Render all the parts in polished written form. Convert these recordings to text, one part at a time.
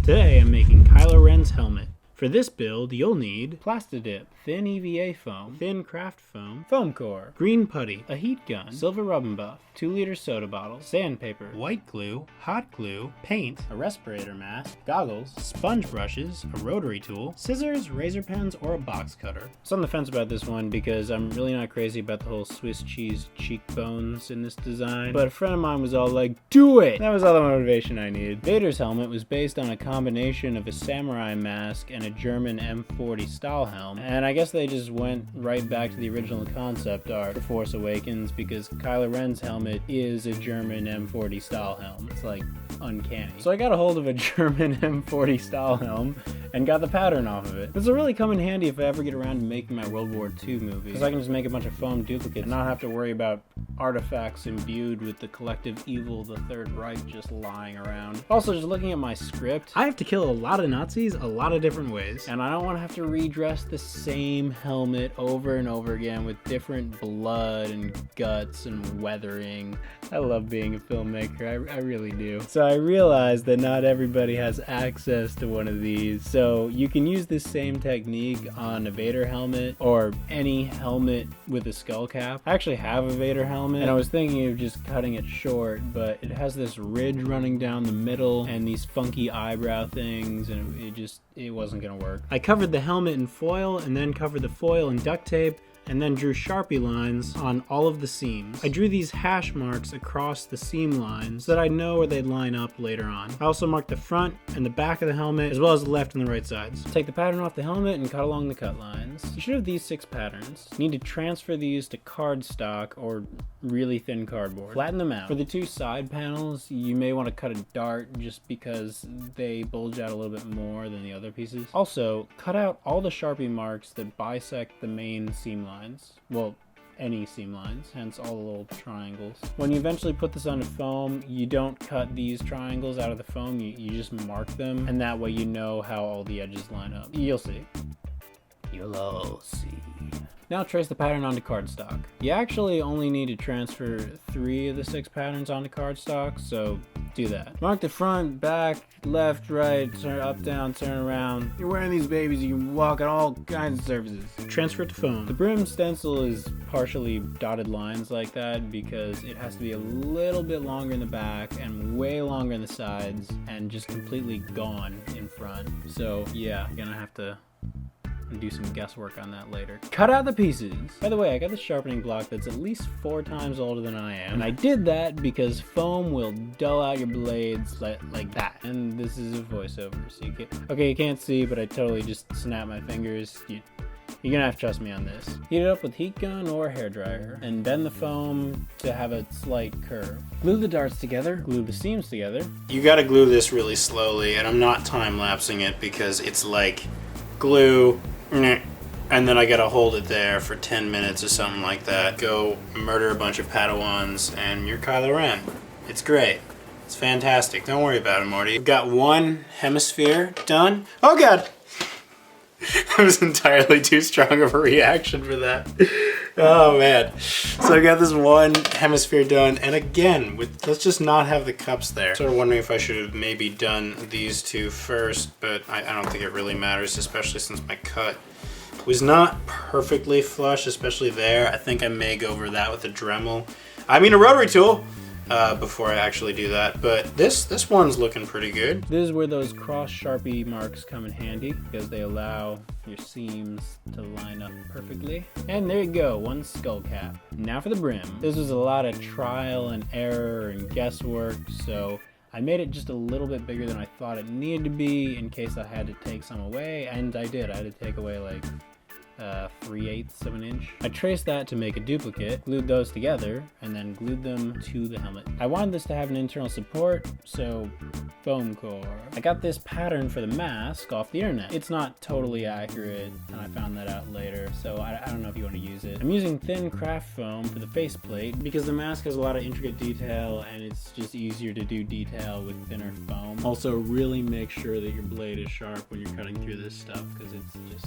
Today I'm making Kylo Ren's helmet. For this build, you'll need Plastidip, thin EVA foam, thin craft foam, foam core, green putty, a heat gun, silver rub and buff, 2-liter soda bottle, sandpaper, white glue, hot glue, paint, a respirator mask, goggles, sponge brushes, a rotary tool, scissors, razor pens, or a box cutter. I was on the fence about this one because I'm really not crazy about the whole Swiss cheese cheekbones in this design, but a friend of mine was all like, do it! That was all the motivation I needed. Vader's helmet was based on a combination of a samurai mask and a German M40 style helm, and I guess they just went right back to the original concept art for Force Awakens because Kylo Ren's helmet is a German M40 style helm. It's like uncanny. So I got a hold of a German M40 style helm and got the pattern off of it. This will really come in handy if I ever get around to making my World War II movie, because I can just make a bunch of foam duplicates and not have to worry about artifacts imbued with the collective evil of the Third Reich just lying around. Also, just looking at my script, I have to kill a lot of Nazis a lot of different ways, and I don't want to have to redress the same helmet over and over again with different blood and guts and weathering. I love being a filmmaker, I really do. So I realized that not everybody has access to one of these, so you can use this same technique on a Vader helmet or any helmet with a skull cap. I actually have a Vader helmet, and I was thinking of just cutting it short, but it has this ridge running down the middle and these funky eyebrow things, and it wasn't gonna work. I covered the helmet in foil and then covered the foil in duct tape and then drew Sharpie lines on all of the seams. I drew these hash marks across the seam lines so that I'd know where they'd line up later on. I also marked the front and the back of the helmet as well as the left and the right sides. Take the pattern off the helmet and cut along the cut lines. You should have these 6 patterns. You need to transfer these to cardstock or really thin cardboard. Flatten them out. For the 2 side panels, you may want to cut a dart just because they bulge out a little bit more than the other pieces. Also, cut out all the Sharpie marks that bisect the main seam lines. Well, any seam lines, hence all the little triangles. When you eventually put this onto foam, you don't cut these triangles out of the foam, you just mark them, and that way you know how all the edges line up. You'll see. You'll all see. Now trace the pattern onto cardstock. You actually only need to transfer 3 of the 6 patterns onto cardstock, so do that. Mark the front, back, left, right, turn up, down, turn around. You're wearing these babies, you can walk on all kinds of surfaces. Transfer it to foam. The brim stencil is partially dotted lines like that because it has to be a little bit longer in the back and way longer in the sides and just completely gone in front. So yeah, you're gonna have to do some guesswork on that later. Cut out the pieces. By the way, I got this sharpening block that's at least 4 times older than I am. And I did that because foam will dull out your blades like that. And this is a voiceover, so you can't see, but I totally just snapped my fingers. You're gonna have to trust me on this. Heat it up with heat gun or hair dryer, and bend the foam to have a slight curve. Glue the darts together, glue the seams together. You gotta glue this really slowly, and I'm not time-lapsing it because it's like glue, and then I gotta hold it there for 10 minutes or something like that. Go murder a bunch of Padawans and you're Kylo Ren. It's great. It's fantastic. Don't worry about it, Morty. We've got 1 hemisphere done. Oh god! That was entirely too strong of a reaction for that. Oh man. So I got this 1 hemisphere done, and again, let's just not have the cups there. Sort of wondering if I should have maybe done these 2 first, but I don't think it really matters, especially since my cut was not perfectly flush, especially there. I think I may go over that with a Dremel. I mean a rotary tool. Before I actually do that, but this one's looking pretty good. This is where those cross Sharpie marks come in handy because they allow your seams to line up perfectly. And there you go, 1 skull cap. Now for the brim. This was a lot of trial and error and guesswork, so I made it just a little bit bigger than I thought it needed to be in case I had to take some away, and I did. I had to take away like 3/8 of an inch. I traced that to make a duplicate, glued those together, and then glued them to the helmet. I wanted this to have an internal support, so foam core. I got this pattern for the mask off the internet. It's not totally accurate, and I found that out later, so I don't know if you want to use it. I'm using thin craft foam for the faceplate because the mask has a lot of intricate detail, and it's just easier to do detail with thinner foam. Also, really make sure that your blade is sharp when you're cutting through this stuff because it's just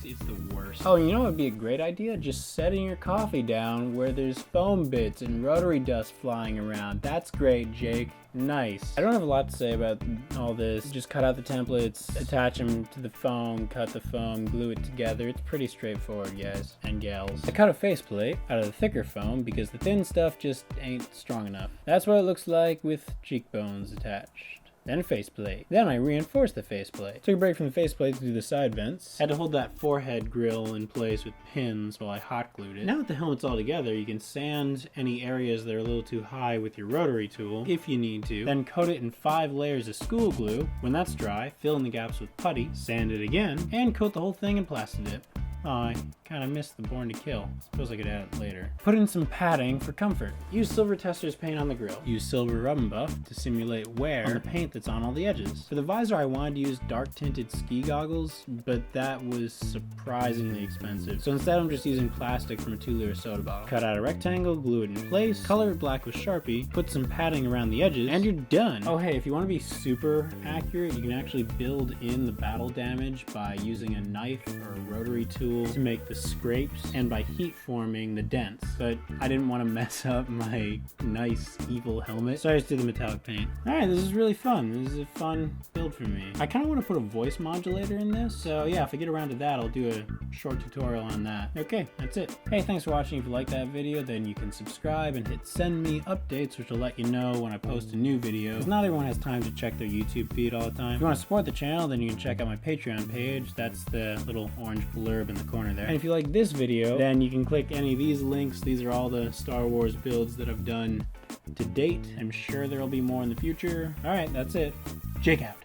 It's the worst. Oh, you know what would be a great idea? Just setting your coffee down where there's foam bits and rotary dust flying around. That's great, Jake. Nice. I don't have a lot to say about all this. Just cut out the templates, attach them to the foam, cut the foam, glue it together. It's pretty straightforward, guys and gals. I cut a faceplate out of the thicker foam because the thin stuff just ain't strong enough. That's what it looks like with cheekbones attached. Then a faceplate. Then I reinforced the faceplate. Took a break from the faceplate to do the side vents. Had to hold that forehead grill in place with pins while I hot glued it. Now that the helmet's all together, you can sand any areas that are a little too high with your rotary tool, if you need to. Then coat it in 5 layers of school glue. When that's dry, fill in the gaps with putty, sand it again, and coat the whole thing in Plastidip. Oh, I kind of missed the Born to Kill. Suppose I could add it later. Put in some padding for comfort. Use Silver Tester's paint on the grill. Use Silver Rub Buff to simulate wear on the paint that's on all the edges. For the visor, I wanted to use dark tinted ski goggles, but that was surprisingly expensive. So instead, I'm just using plastic from a 2-liter soda bottle. Cut out a rectangle, glue it in place, color it black with Sharpie, put some padding around the edges, and you're done. Oh hey, if you want to be super accurate, you can actually build in the battle damage by using a knife or a rotary tool to make the scrapes and by heat forming the dents, but I didn't want to mess up my nice evil helmet, so I just did the metallic paint. Alright, this is really fun. This is a fun build for me. I kind of want to put a voice modulator in this, so yeah, if I get around to that, I'll do a short tutorial on that. Okay, that's it. Hey, thanks for watching. If you like that video, then you can subscribe and hit send me updates, which will let you know when I post a new video, because not everyone has time to check their YouTube feed all the time. If you want to support the channel, then you can check out my Patreon page. That's the little orange blurb in the corner there. And if you like this video, then you can click any of these links. These are all the Star Wars builds that I've done to date. I'm sure there'll be more in the future. Alright, that's it. Jake out.